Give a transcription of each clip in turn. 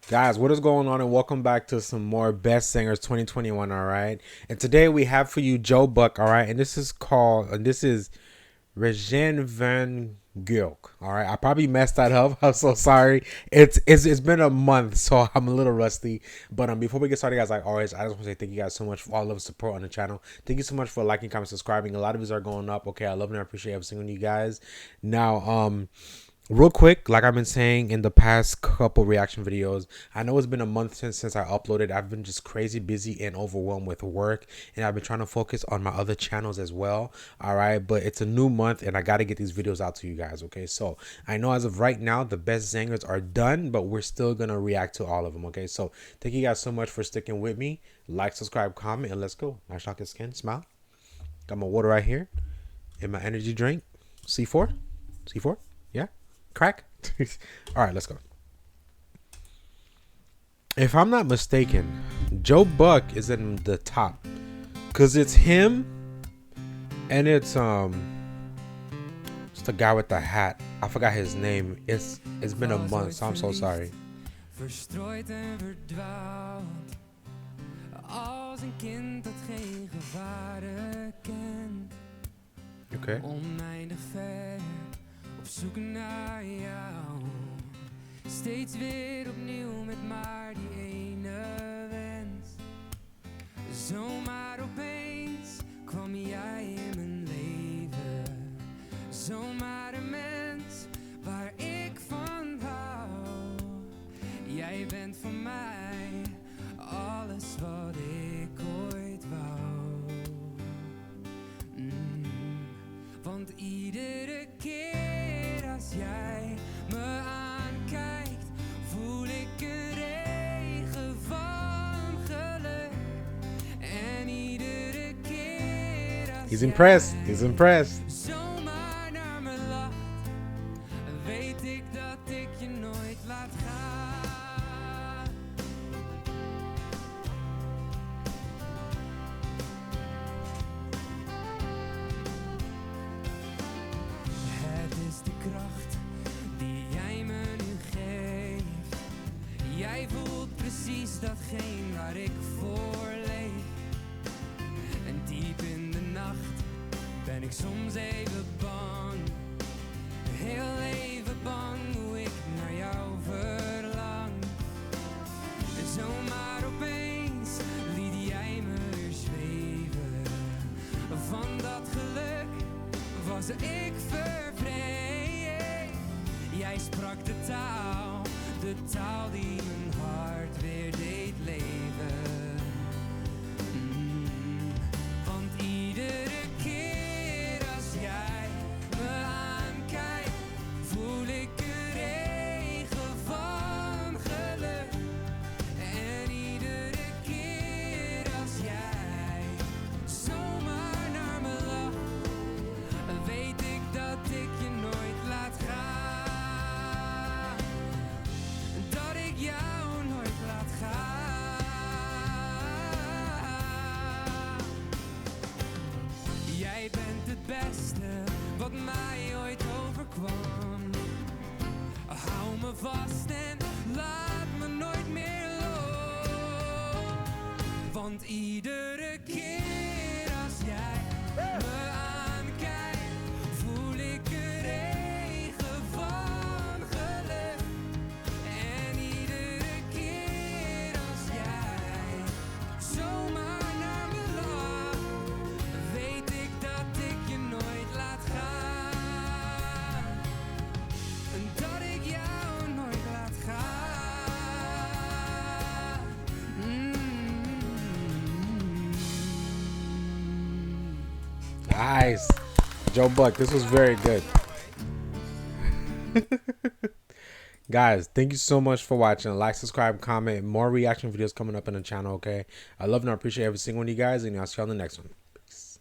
Guys, what is going on, and welcome back to some more Best Singers 2021, all right? And today we have for you Joe Buck, all right? And this is Regen van geluk, all right? I probably messed that up. I'm so sorry. It's been a month, so I'm a little rusty. But before we get started, guys, like always, I just want to say thank you guys so much for all of the support on the channel. Thank you so much for liking, commenting, subscribing. A lot of you are going up. Okay, I love and I appreciate every single one of you guys. Now, real quick, like I've been saying in the past couple reaction videos, I know it's been a month since I uploaded. I've been just crazy busy and overwhelmed with work, and I've been trying to focus on my other channels as well. All right, but it's a new month and I got to get these videos out to you guys. Okay, so I know as of right now the best zangers are done, but we're still gonna react to all of them. Okay, so thank you guys so much for sticking with me. Like, subscribe, comment, and let's go. Nice chocolate skin, smile. Got my water right here and my energy drink. C4, yeah. Crack. All right, let's go. If I'm not mistaken, Joe Buck is in the top because it's him and it's the guy with the hat. I forgot his name. It's been a month, so I'm so sorry. Verstrooid en verdwaald, als een kind dat geen gevaren kent. Okay. Oneindig ver, op zoek naar jou. Steeds weer opnieuw met maar die ene wens. Zomaar opeens kwam jij in mijn leven. Zomaar een mens waar ik van hou. Jij bent voor mij alles wat ik ooit wou. Want iedere keer als jij me aankijkt, voel ik een regen van geluk. En iedere keer als He's impressed. He's impressed. zomaar naar me lacht, weet ik dat ik je nooit laat gaan. Het is de kracht die jij me nu geeft. Jij voelt precies datgene waar ik voor leef. En diep in de nacht ben ik soms even bang. Heel even bang hoe ik naar jou verlang. En zomaar opeens liet jij me weer zweven. Van dat geluk was ik vervreemd. Jij sprak de taal die mijn hart weer deed leven. Want iedere keer als jij me aankijkt, voel ik een regen van geluk. En iedere keer als jij zomaar naar me lacht, weet ik dat ik je nooit laat gaan. Dat ik jou nooit laat gaan. Jij bent het beste wat mij ooit overkwam. Hou me vast en laat me nooit meer los. Want iedere keer als jij me aankijkt, voel ik een regen van geluk. En iedere keer als jij zomaar naar me lacht, weet ik dat ik je nooit laat gaan. En dat ik jou nooit laat gaan. Nice. Joe Buck, this was very good. Guys, thank you so much for watching. Like, subscribe, comment. More reaction videos coming up in the channel, okay? I love and I appreciate every single one of you guys, and I'll see you on the next one. Peace.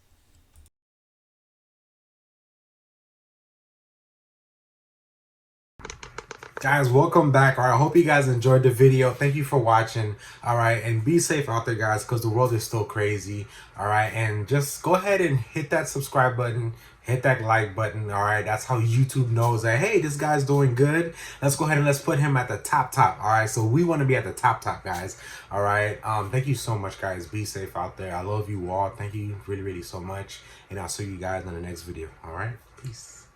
Guys, welcome back. All right, I hope you guys enjoyed the video. Thank you for watching. All right, and be safe out there, guys, because the world is still crazy. All right, and just go ahead and hit that subscribe button, hit that like button. All right, that's how YouTube knows that, hey, this guy's doing good. Let's go ahead and let's put him at the top. All right, so we want to be at the top, guys. All right, thank you so much, guys. Be safe out there. I love you all. Thank you really so much, and I'll see you guys in the next video. All right, peace.